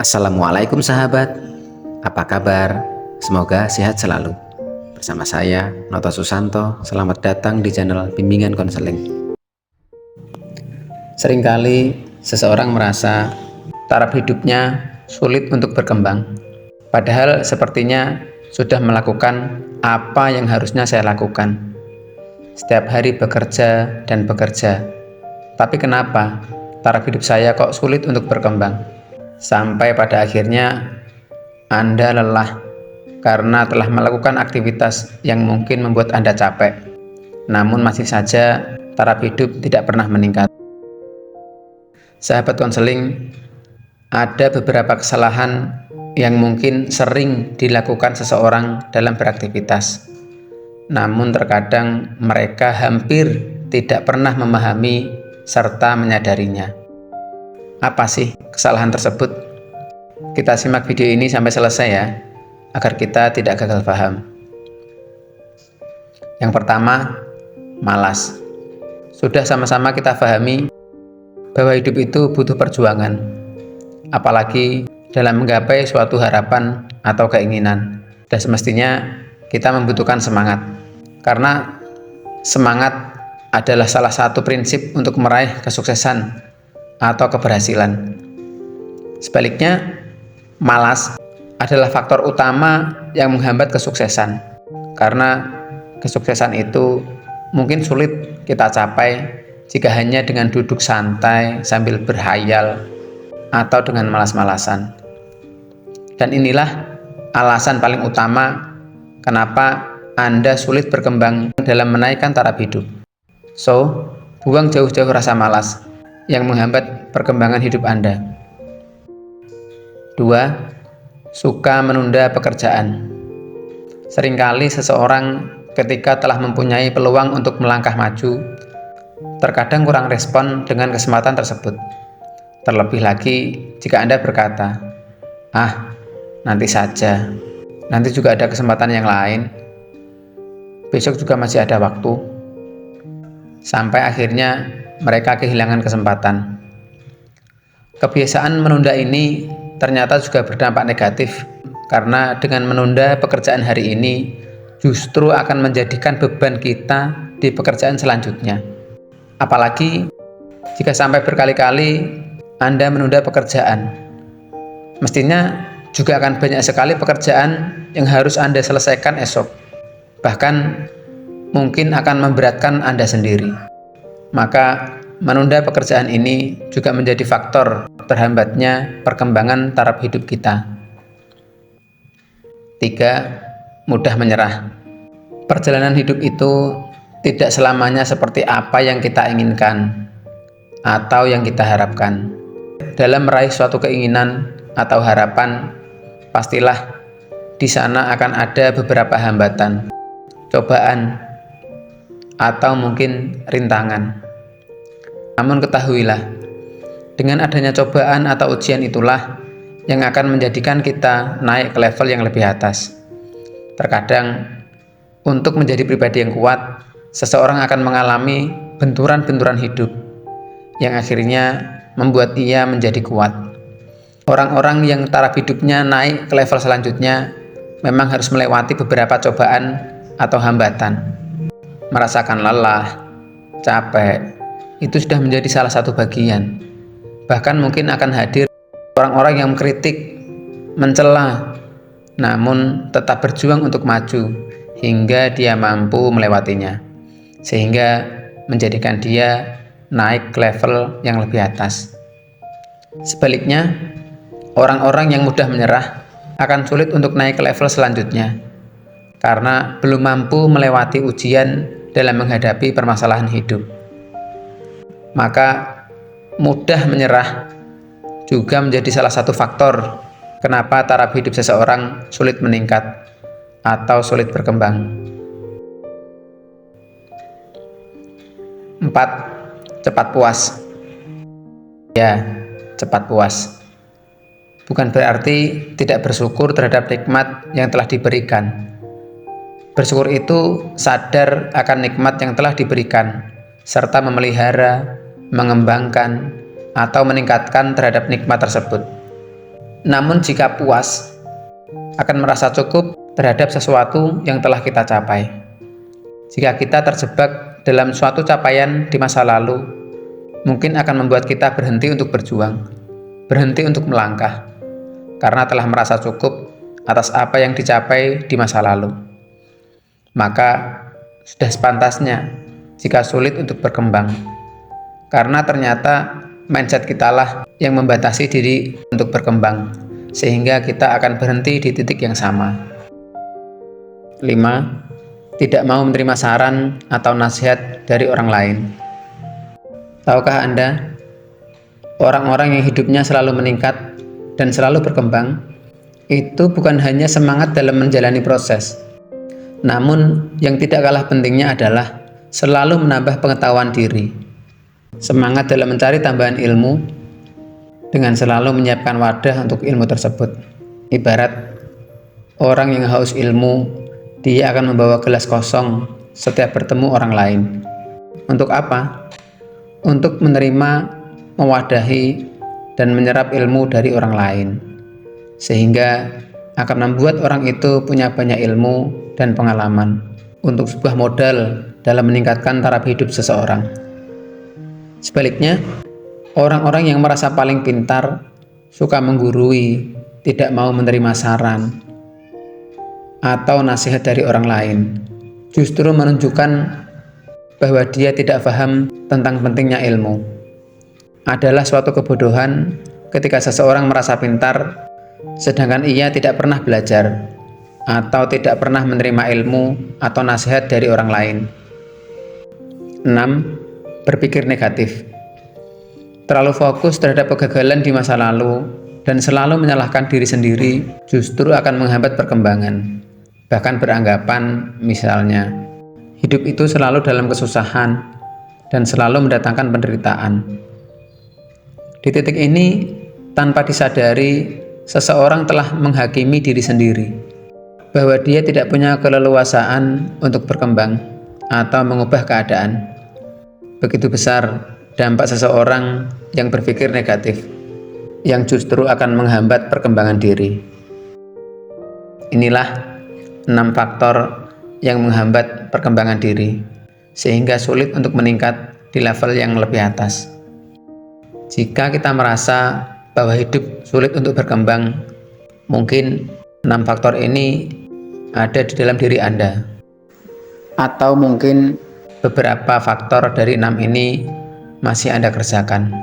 Assalamualaikum sahabat, apa kabar? Semoga sehat selalu. Bersama saya, Noto Susanto, selamat datang di channel Bimbingan Konseling. Seringkali seseorang merasa taraf hidupnya sulit untuk berkembang. Padahal sepertinya sudah melakukan apa yang harusnya saya lakukan. Setiap hari bekerja dan bekerja. Tapi kenapa taraf hidup saya kok sulit untuk berkembang? Sampai pada akhirnya Anda lelah karena telah melakukan aktivitas yang mungkin membuat Anda capek, namun masih saja taraf hidup tidak pernah meningkat. Sahabat konseling, ada beberapa kesalahan yang mungkin sering dilakukan seseorang dalam beraktivitas, namun terkadang mereka hampir tidak pernah memahami serta menyadarinya. Apa sih kesalahan tersebut? Kita simak video ini sampai selesai ya, agar kita tidak gagal paham. Yang pertama, malas. Sudah sama-sama kita pahami bahwa hidup itu butuh perjuangan, apalagi dalam menggapai suatu harapan atau keinginan. Dan semestinya kita membutuhkan semangat, karena semangat adalah salah satu prinsip untuk meraih kesuksesan atau keberhasilan. Sebaliknya, malas adalah faktor utama yang menghambat kesuksesan, karena kesuksesan itu mungkin sulit kita capai jika hanya dengan duduk santai sambil berhayal atau dengan malas-malasan. Dan inilah alasan paling utama kenapa Anda sulit berkembang dalam menaikkan taraf hidup. So, buang jauh-jauh rasa malas yang menghambat perkembangan hidup Anda. 2. Suka menunda pekerjaan. Seringkali seseorang ketika telah mempunyai peluang untuk melangkah maju, terkadang kurang respon dengan kesempatan tersebut. Terlebih lagi jika Anda berkata, nanti saja, nanti juga ada kesempatan yang lain, besok juga masih ada waktu. Sampai akhirnya mereka kehilangan kesempatan. Kebiasaan menunda ini ternyata juga berdampak negatif, karena dengan menunda pekerjaan hari ini justru akan menjadikan beban kita di pekerjaan selanjutnya. Apalagi jika sampai berkali-kali Anda menunda pekerjaan, mestinya juga akan banyak sekali pekerjaan yang harus Anda selesaikan esok, bahkan mungkin akan memberatkan Anda sendiri. Maka menunda pekerjaan ini juga menjadi faktor terhambatnya perkembangan taraf hidup kita. 3. Mudah menyerah. Perjalanan hidup itu tidak selamanya seperti apa yang kita inginkan atau yang kita harapkan. Dalam meraih suatu keinginan atau harapan, pastilah di sana akan ada beberapa hambatan, cobaan, atau mungkin rintangan. Namun ketahuilah, dengan adanya cobaan atau ujian itulah yang akan menjadikan kita naik ke level yang lebih atas. Terkadang, untuk menjadi pribadi yang kuat, seseorang akan mengalami benturan-benturan hidup yang akhirnya membuat ia menjadi kuat. Orang-orang yang taraf hidupnya naik ke level selanjutnya memang harus melewati beberapa cobaan atau hambatan. Merasakan lelah, capek, itu sudah menjadi salah satu bagian. Bahkan mungkin akan hadir orang-orang yang mengkritik, mencela, namun tetap berjuang untuk maju hingga dia mampu melewatinya, sehingga menjadikan dia naik ke level yang lebih atas. Sebaliknya, orang-orang yang mudah menyerah akan sulit untuk naik ke level selanjutnya, karena belum mampu melewati ujian dalam menghadapi permasalahan hidup. Maka mudah menyerah juga menjadi salah satu faktor kenapa taraf hidup seseorang sulit meningkat atau sulit berkembang. 4. Cepat puas. Ya, cepat puas bukan berarti tidak bersyukur terhadap nikmat yang telah diberikan. Bersyukur itu sadar akan nikmat yang telah diberikan, serta memelihara, mengembangkan, atau meningkatkan terhadap nikmat tersebut. Namun jika puas, akan merasa cukup terhadap sesuatu yang telah kita capai. Jika kita terjebak dalam suatu capaian di masa lalu, mungkin akan membuat kita berhenti untuk berjuang, berhenti untuk melangkah, karena telah merasa cukup atas apa yang dicapai di masa lalu. Maka sudah sepantasnya jika sulit untuk berkembang, karena ternyata mindset kitalah yang membatasi diri untuk berkembang, sehingga kita akan berhenti di titik yang sama. 5. Tidak mau menerima saran atau nasihat dari orang lain. Tahukah Anda, orang-orang yang hidupnya selalu meningkat dan selalu berkembang, itu bukan hanya semangat dalam menjalani proses, namun yang tidak kalah pentingnya adalah selalu menambah pengetahuan diri. Semangat dalam mencari tambahan ilmu dengan selalu menyiapkan wadah untuk ilmu tersebut. Ibarat orang yang haus ilmu, dia akan membawa gelas kosong setiap bertemu orang lain. Untuk apa? Untuk menerima, mewadahi, dan menyerap ilmu dari orang lain, sehingga akan membuat orang itu punya banyak ilmu dan pengalaman untuk sebuah modal dalam meningkatkan taraf hidup seseorang. Sebaliknya, orang-orang yang merasa paling pintar, suka menggurui, tidak mau menerima saran atau nasihat dari orang lain, justru menunjukkan bahwa dia tidak paham tentang pentingnya ilmu. Adalah suatu kebodohan ketika seseorang merasa pintar, sedangkan ia tidak pernah belajar atau tidak pernah menerima ilmu atau nasihat dari orang lain. 6. Berpikir negatif. Terlalu fokus terhadap kegagalan di masa lalu dan selalu menyalahkan diri sendiri justru akan menghambat perkembangan. Bahkan beranggapan, misalnya, hidup itu selalu dalam kesusahan dan selalu mendatangkan penderitaan. Di titik ini, tanpa disadari, seseorang telah menghakimi diri sendiri, bahwa dia tidak punya keleluasaan untuk berkembang atau mengubah keadaan. Begitu besar dampak seseorang yang berpikir negatif, yang justru akan menghambat perkembangan diri. Inilah 6 faktor yang menghambat perkembangan diri, sehingga sulit untuk meningkat di level yang lebih atas. Jika kita merasa bahwa hidup sulit untuk berkembang, mungkin 6 faktor ini ada di dalam diri Anda. Atau mungkin beberapa faktor dari 6 ini masih Anda kerjakan.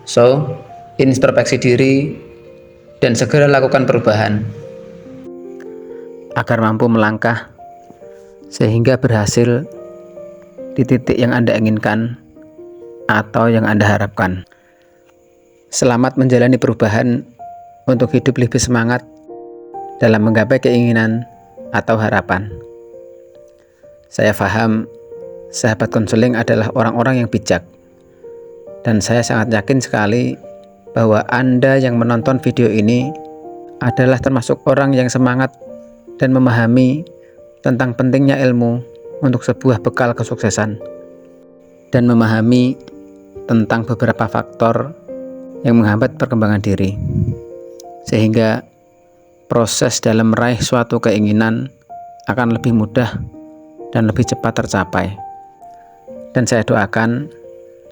So, introspeksi diri dan segera lakukan perubahan agar mampu melangkah sehingga berhasil di titik yang Anda inginkan atau yang Anda harapkan. Selamat menjalani perubahan untuk hidup lebih semangat dalam menggapai keinginan atau harapan. Saya paham sahabat konseling adalah orang-orang yang bijak, dan saya sangat yakin sekali bahwa Anda yang menonton video ini adalah termasuk orang yang semangat dan memahami tentang pentingnya ilmu untuk sebuah bekal kesuksesan, dan memahami tentang beberapa faktor yang menghambat perkembangan diri, sehingga proses dalam meraih suatu keinginan akan lebih mudah dan lebih cepat tercapai. Dan saya doakan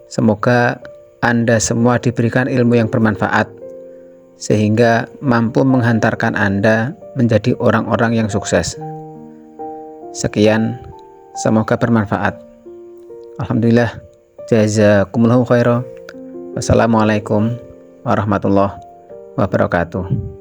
semoga Anda semua diberikan ilmu yang bermanfaat, sehingga mampu menghantarkan Anda menjadi orang-orang yang sukses. Sekian, semoga bermanfaat. Alhamdulillah, jazakumullahu khairan. Wassalamualaikum warahmatullahi wabarakatuh.